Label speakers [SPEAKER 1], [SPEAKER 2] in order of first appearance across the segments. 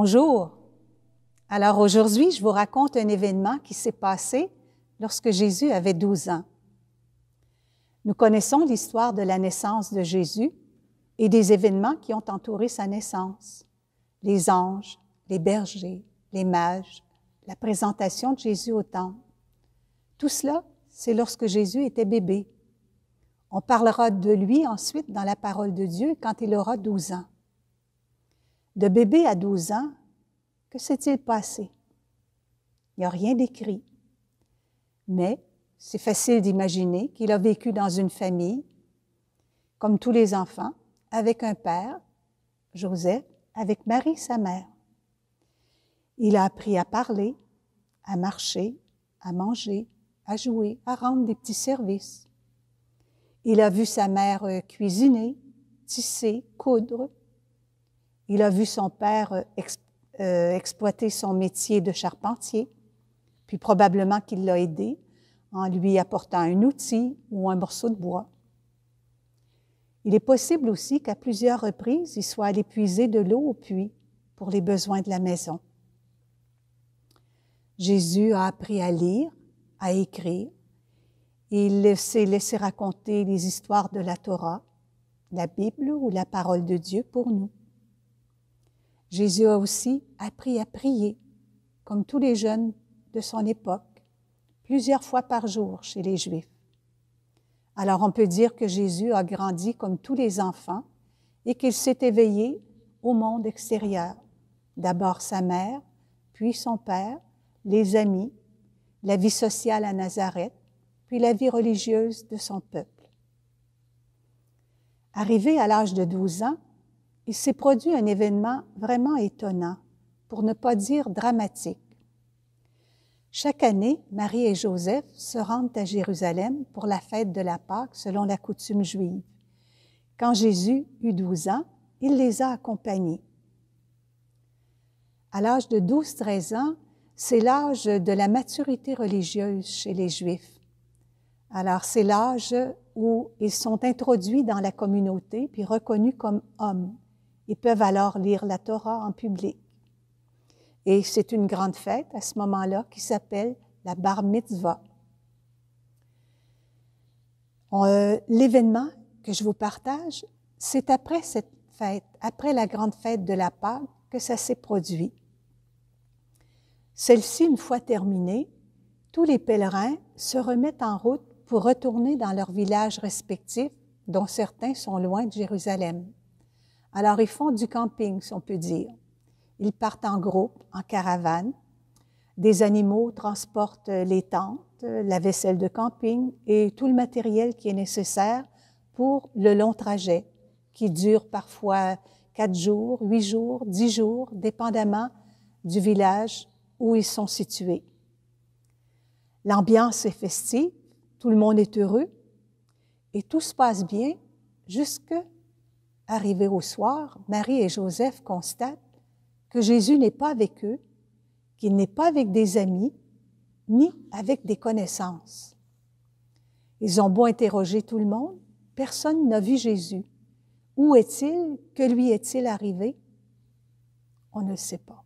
[SPEAKER 1] Bonjour. Alors aujourd'hui, je vous raconte un événement qui s'est passé lorsque Jésus avait 12 ans. Nous connaissons l'histoire de la naissance de Jésus et des événements qui ont entouré sa naissance. Les anges, les bergers, les mages, la présentation de Jésus au temple. Tout cela, c'est lorsque Jésus était bébé. On parlera de lui ensuite dans la parole de Dieu quand il aura 12 ans. De bébé à 12 ans, que s'est-il passé? Il n'y a rien d'écrit. Mais c'est facile d'imaginer qu'il a vécu dans une famille, comme tous les enfants, avec un père, Joseph, avec Marie, sa mère. Il a appris à parler, à marcher, à manger, à jouer, à rendre des petits services. Il a vu sa mère cuisiner, tisser, coudre. Il a vu son père exploiter son métier de charpentier, puis probablement qu'il l'a aidé en lui apportant un outil ou un morceau de bois. Il est possible aussi qu'à plusieurs reprises, il soit allé puiser de l'eau au puits pour les besoins de la maison. Jésus a appris à lire, à écrire. Il s'est laissé raconter les histoires de la Torah, la Bible ou la parole de Dieu pour nous. Jésus a aussi appris à prier, comme tous les jeunes de son époque, plusieurs fois par jour chez les Juifs. Alors on peut dire que Jésus a grandi comme tous les enfants et qu'il s'est éveillé au monde extérieur. D'abord sa mère, puis son père, les amis, la vie sociale à Nazareth, puis la vie religieuse de son peuple. Arrivé à l'âge de 12 ans, il s'est produit un événement vraiment étonnant, pour ne pas dire dramatique. Chaque année, Marie et Joseph se rendent à Jérusalem pour la fête de la Pâque selon la coutume juive. Quand Jésus eut 12 ans, il les a accompagnés. À l'âge de 12-13 ans, c'est l'âge de la maturité religieuse chez les Juifs. Alors, c'est l'âge où ils sont introduits dans la communauté puis reconnus comme hommes. Ils peuvent alors lire la Torah en public. Et c'est une grande fête à ce moment-là qui s'appelle la Bar Mitzvah. L'événement que je vous partage, c'est après cette fête, après la grande fête de la Pâque, que ça s'est produit. Celle-ci, une fois terminée, tous les pèlerins se remettent en route pour retourner dans leurs villages respectifs, dont certains sont loin de Jérusalem. Alors, ils font du camping, si on peut dire. Ils partent en groupe, en caravane. Des animaux transportent les tentes, la vaisselle de camping et tout le matériel qui est nécessaire pour le long trajet, qui dure parfois 4 jours, 8 jours, 10 jours, dépendamment du village où ils sont situés. L'ambiance est festive, tout le monde est heureux et tout se passe bien jusqu'arrivé au soir, Marie et Joseph constatent que Jésus n'est pas avec eux, qu'il n'est pas avec des amis, ni avec des connaissances. Ils ont beau interroger tout le monde, personne n'a vu Jésus. Où est-il? Que lui est-il arrivé? On ne le sait pas.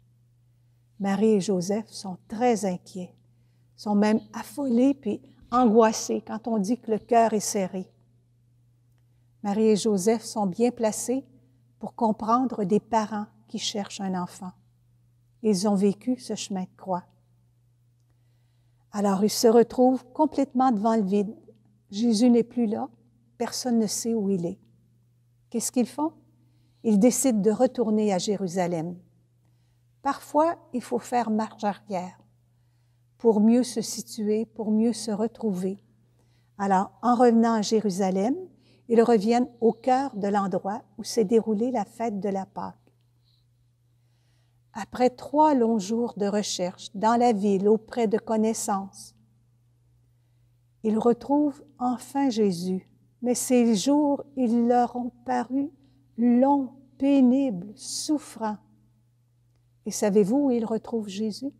[SPEAKER 1] Marie et Joseph sont très inquiets, sont même affolés puis angoissés quand on dit que le cœur est serré. Marie et Joseph sont bien placés pour comprendre des parents qui cherchent un enfant. Ils ont vécu ce chemin de croix. Alors, ils se retrouvent complètement devant le vide. Jésus n'est plus là, personne ne sait où il est. Qu'est-ce qu'ils font? Ils décident de retourner à Jérusalem. Parfois, il faut faire marche arrière pour mieux se situer, pour mieux se retrouver. Alors, en revenant à Jérusalem, ils reviennent au cœur de l'endroit où s'est déroulée la fête de la Pâque. Après 3 longs jours de recherche dans la ville auprès de connaissances, ils retrouvent enfin Jésus, mais ces jours, ils leur ont paru longs, pénibles, souffrants. Et savez-vous où ils retrouvent Jésus?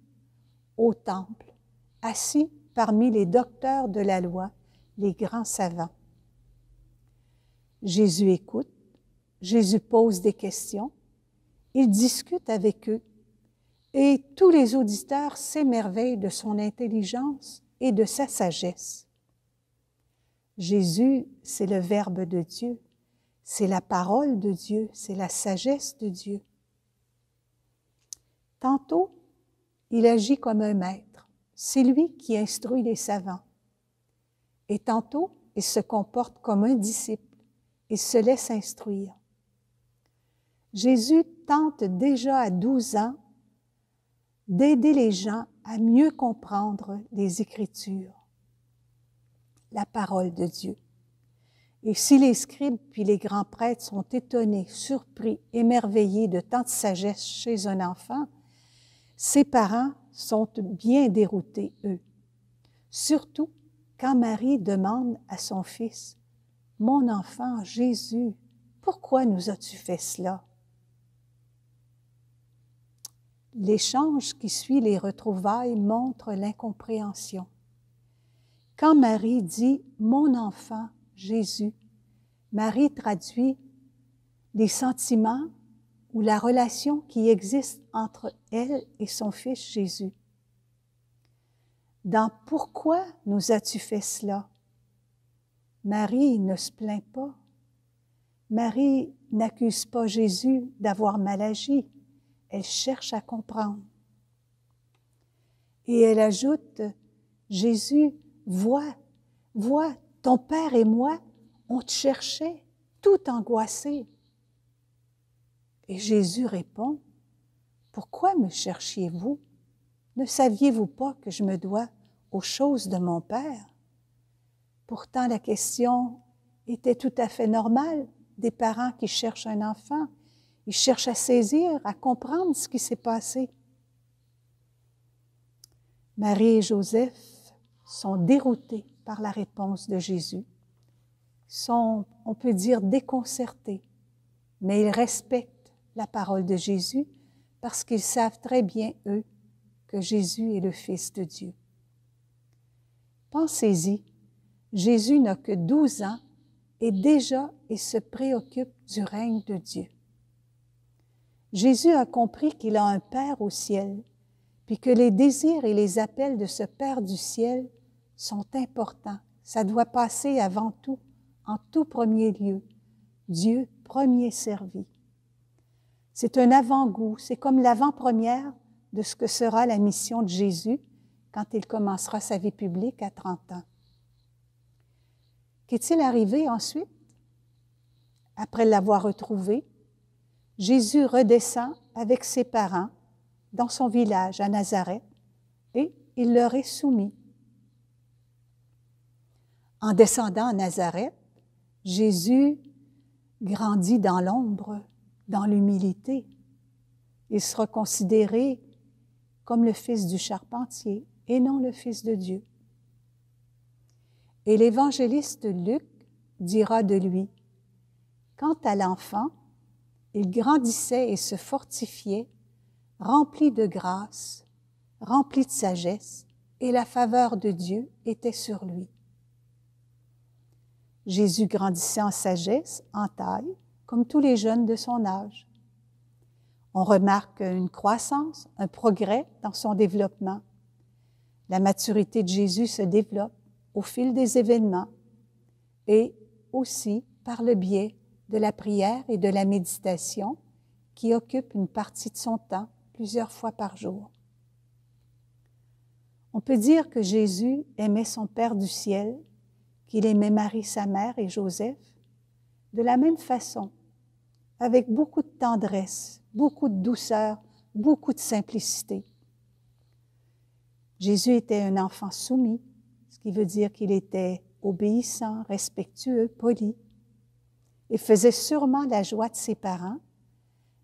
[SPEAKER 1] Au temple, assis parmi les docteurs de la loi, les grands savants. Jésus écoute, Jésus pose des questions, il discute avec eux et tous les auditeurs s'émerveillent de son intelligence et de sa sagesse. Jésus, c'est le Verbe de Dieu, c'est la parole de Dieu, c'est la sagesse de Dieu. Tantôt, il agit comme un maître, c'est lui qui instruit les savants. Et tantôt, il se comporte comme un disciple, il se laisse instruire. Jésus tente déjà à 12 ans d'aider les gens à mieux comprendre les Écritures, la parole de Dieu. Et si les scribes puis les grands prêtres sont étonnés, surpris, émerveillés de tant de sagesse chez un enfant, ses parents sont bien déroutés, eux. Surtout quand Marie demande à son fils, « Mon enfant, Jésus, pourquoi nous as-tu fait cela? » L'échange qui suit les retrouvailles montre l'incompréhension. Quand Marie dit « Mon enfant, Jésus », Marie traduit les sentiments ou la relation qui existe entre elle et son fils Jésus. Dans « Pourquoi nous as-tu fait cela ?» Marie ne se plaint pas. Marie n'accuse pas Jésus d'avoir mal agi. Elle cherche à comprendre. Et elle ajoute, « Jésus, vois, ton Père et moi, on te cherchait, tout angoissé. » Et Jésus répond, « Pourquoi me cherchiez-vous? Ne saviez-vous pas que je me dois aux choses de mon Père? » Pourtant, la question était tout à fait normale des parents qui cherchent un enfant. Ils cherchent à saisir, à comprendre ce qui s'est passé. Marie et Joseph sont déroutés par la réponse de Jésus. Ils sont, on peut dire, déconcertés, mais ils respectent la parole de Jésus parce qu'ils savent très bien, eux, que Jésus est le Fils de Dieu. Pensez-y, Jésus n'a que 12 ans et déjà il se préoccupe du règne de Dieu. Jésus a compris qu'il a un Père au ciel, puis que les désirs et les appels de ce Père du ciel sont importants. Ça doit passer avant tout, en tout premier lieu. Dieu premier servi. C'est un avant-goût, c'est comme l'avant-première de ce que sera la mission de Jésus quand il commencera sa vie publique à 30 ans. Qu'est-il arrivé ensuite? Après l'avoir retrouvé, Jésus redescend avec ses parents dans son village à Nazareth et il leur est soumis. En descendant à Nazareth, Jésus grandit dans l'ombre, dans l'humilité. Il sera considéré comme le fils du charpentier et non le Fils de Dieu. Et l'évangéliste Luc dira de lui, « Quant à l'enfant, il grandissait et se fortifiait, rempli de grâce, rempli de sagesse, et la faveur de Dieu était sur lui. » Jésus grandissait en sagesse, en taille, comme tous les jeunes de son âge. On remarque une croissance, un progrès dans son développement. La maturité de Jésus se développe au fil des événements et aussi par le biais de la prière et de la méditation qui occupent une partie de son temps plusieurs fois par jour. On peut dire que Jésus aimait son Père du ciel, qu'il aimait Marie, sa mère, et Joseph, de la même façon, avec beaucoup de tendresse, beaucoup de douceur, beaucoup de simplicité. Jésus était un enfant soumis, ce qui veut dire qu'il était obéissant, respectueux, poli, et faisait sûrement la joie de ses parents,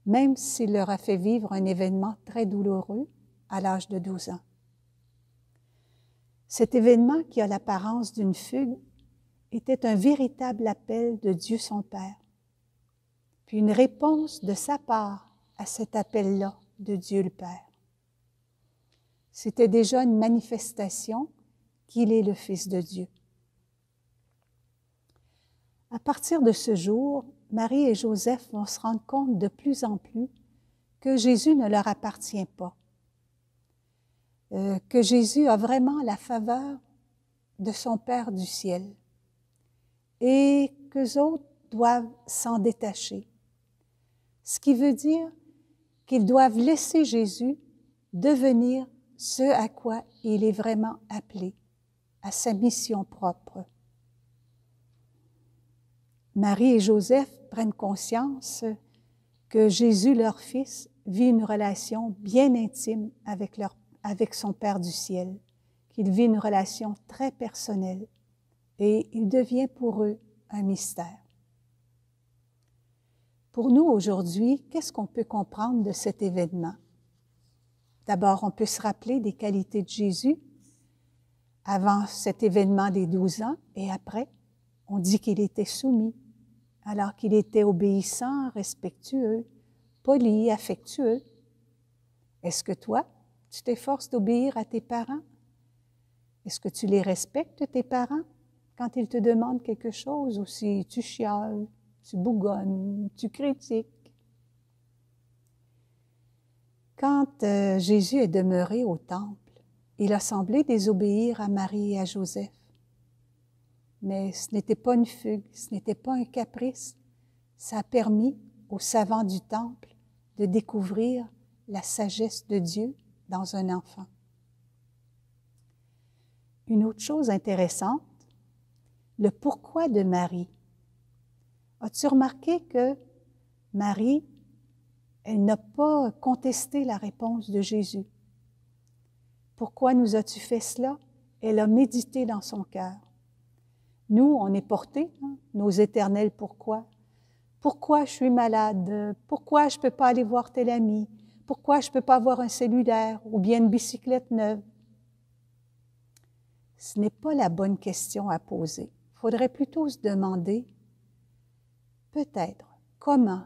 [SPEAKER 1] même s'il leur a fait vivre un événement très douloureux à l'âge de 12 ans. Cet événement qui a l'apparence d'une fugue était un véritable appel de Dieu son Père, puis une réponse de sa part à cet appel-là de Dieu le Père. C'était déjà une manifestation qu'il est le Fils de Dieu. À partir de ce jour, Marie et Joseph vont se rendre compte de plus en plus que Jésus ne leur appartient pas, que Jésus a vraiment la faveur de son Père du ciel et qu'eux autres doivent s'en détacher. Ce qui veut dire qu'ils doivent laisser Jésus devenir ce à quoi il est vraiment appelé, à sa mission propre. Marie et Joseph prennent conscience que Jésus, leur fils, vit une relation bien intime avec son Père du ciel, qu'il vit une relation très personnelle et il devient pour eux un mystère. Pour nous aujourd'hui, qu'est-ce qu'on peut comprendre de cet événement? D'abord, on peut se rappeler des qualités de Jésus avant cet événement des 12 ans et après, on dit qu'il était soumis, alors qu'il était obéissant, respectueux, poli, affectueux. Est-ce que toi, tu t'efforces d'obéir à tes parents? Est-ce que tu les respectes, tes parents, quand ils te demandent quelque chose ou si tu chiales, tu bougonnes, tu critiques? Quand Jésus est demeuré au temple, il a semblé désobéir à Marie et à Joseph. Mais ce n'était pas une fugue, ce n'était pas un caprice. Ça a permis aux savants du temple de découvrir la sagesse de Dieu dans un enfant. Une autre chose intéressante, le pourquoi de Marie. As-tu remarqué que Marie, elle n'a pas contesté la réponse de Jésus? Pourquoi nous as-tu fait cela? Elle a médité dans son cœur. Nous, on est portés, nos éternels pourquoi. Pourquoi je suis malade? Pourquoi je ne peux pas aller voir tel ami? Pourquoi je ne peux pas avoir un cellulaire ou bien une bicyclette neuve? Ce n'est pas la bonne question à poser. Il faudrait plutôt se demander, peut-être, comment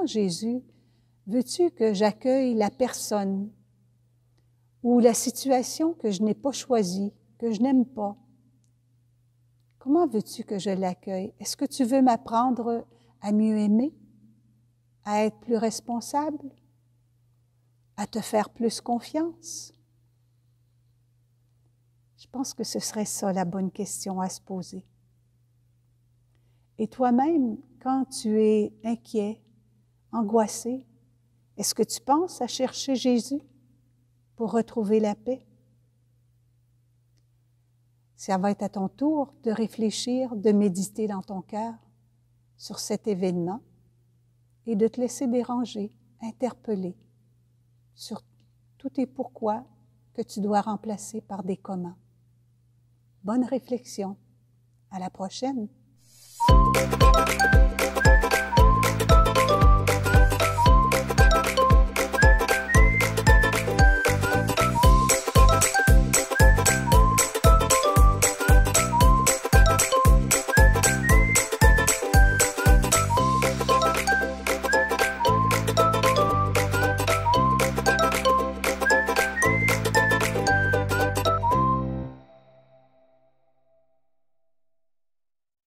[SPEAKER 1] Jésus, veux-tu que j'accueille la personne ou la situation que je n'ai pas choisie, que je n'aime pas? Comment veux-tu que je l'accueille? Est-ce que tu veux m'apprendre à mieux aimer, à être plus responsable, à te faire plus confiance? Je pense que ce serait ça la bonne question à se poser. Et toi-même, quand tu es inquiet, angoissé, est-ce que tu penses à chercher Jésus pour retrouver la paix? Ça va être à ton tour de réfléchir, de méditer dans ton cœur sur cet événement et de te laisser déranger, interpeller sur tous tes pourquoi que tu dois remplacer par des comment. Bonne réflexion. À la prochaine.